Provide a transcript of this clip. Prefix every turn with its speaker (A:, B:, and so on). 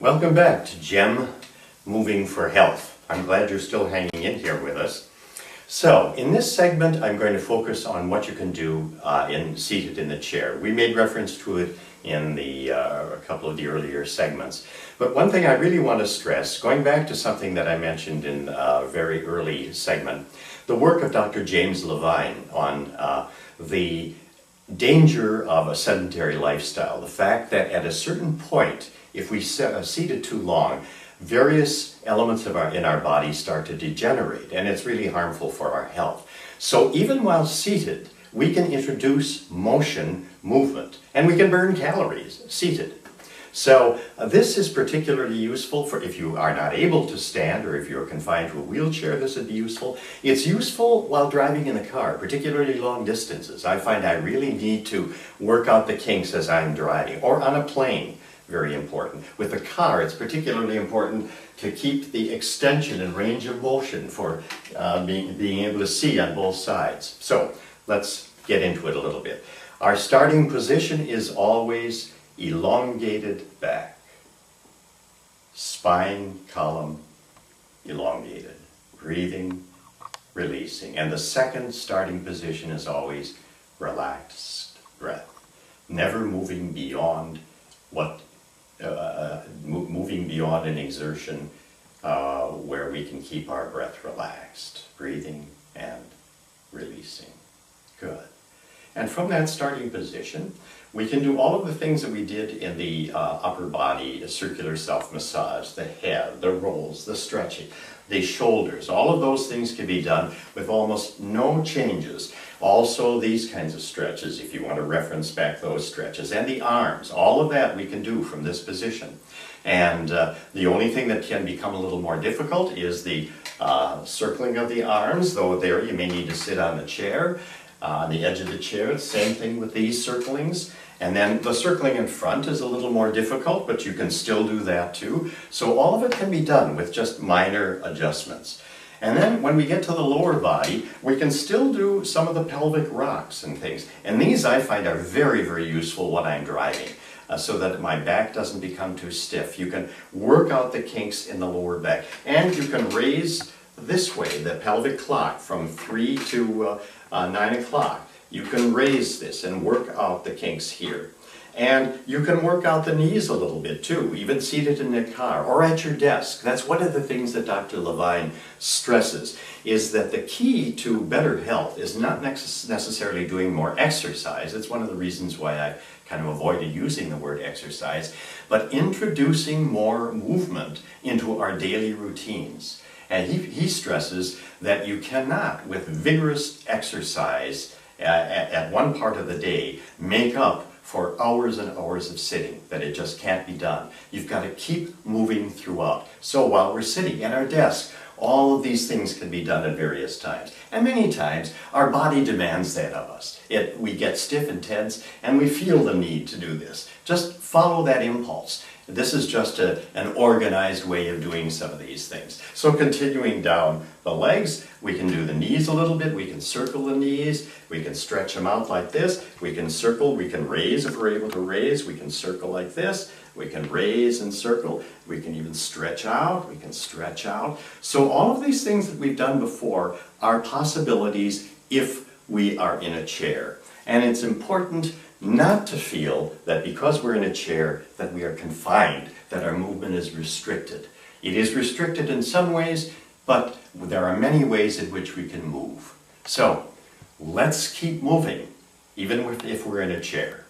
A: Welcome back to Gem Moving for Health. I'm glad you're still hanging in here with us. So, in this segment, I'm going to focus on what you can do seated in the chair. We made reference to it in a couple of the earlier segments. But one thing I really want to stress, going back to something that I mentioned in a very early segment, the work of Dr. James Levine on the danger of a sedentary lifestyle, the fact that at a certain point, if we seated too long, various elements in our body start to degenerate, and it's really harmful for our health. So even while seated, we can introduce motion, movement, and we can burn calories seated. So this is particularly useful for if you are not able to stand or if you're confined to a wheelchair, this would be useful. It's useful while driving in a car, particularly long distances. I find I really need to work out the kinks as I'm driving, or on a plane. Very important. With the car, it's particularly important to keep the extension and range of motion for being able to see on both sides. So let's get into it a little bit. Our starting position is always elongated back. Spine column elongated. Breathing, releasing. And the second starting position is always relaxed breath. Never moving beyond moving beyond an exertion where we can keep our breath relaxed, breathing and releasing. Good. And from that starting position, we can do all of the things that we did in the upper body, circular self-massage, the head, the rolls, the stretching, the shoulders. All of those things can be done with almost no changes. Also, these kinds of stretches, if you want to reference back those stretches, and the arms, all of that we can do from this position. And the only thing that can become a little more difficult is the circling of the arms, though there you may need to sit on the chair, on the edge of the chair. Same thing with these circlings. And then the circling in front is a little more difficult, but you can still do that too. So all of it can be done with just minor adjustments. And then when we get to the lower body, we can still do some of the pelvic rocks and things. And these I find are very, very useful when I'm driving, so that my back doesn't become too stiff. You can work out the kinks in the lower back. And you can raise this way, the pelvic clock, from 3 to 9 o'clock. You can raise this and work out the kinks here. And you can work out the knees a little bit too, even seated in the car or at your desk. That's one of the things that Dr. Levine stresses, is that the key to better health is not necessarily doing more exercise. It's one of the reasons why I kind of avoided using the word exercise, but introducing more movement into our daily routines. And he stresses that you cannot, with vigorous exercise at one part of the day, make up for hours and hours of sitting, that it just can't be done. You've got to keep moving throughout. So while we're sitting at our desk, all of these things can be done at various times. And many times, our body demands that of us. We get stiff and tense, and we feel the need to do this. Just follow that impulse. This is just an organized way of doing some of these things. So continuing down the legs, we can do the knees a little bit. We can circle the knees. We can stretch them out like this. We can circle. We can raise if we're able to raise. We can circle like this. We can raise and circle. We can even stretch out. We can stretch out. So all of these things that we've done before are possibilities if we are in a chair. And it's important not to feel that because we're in a chair that we are confined, that our movement is restricted. It is restricted in some ways, but there are many ways in which we can move. So let's keep moving, even if we're in a chair.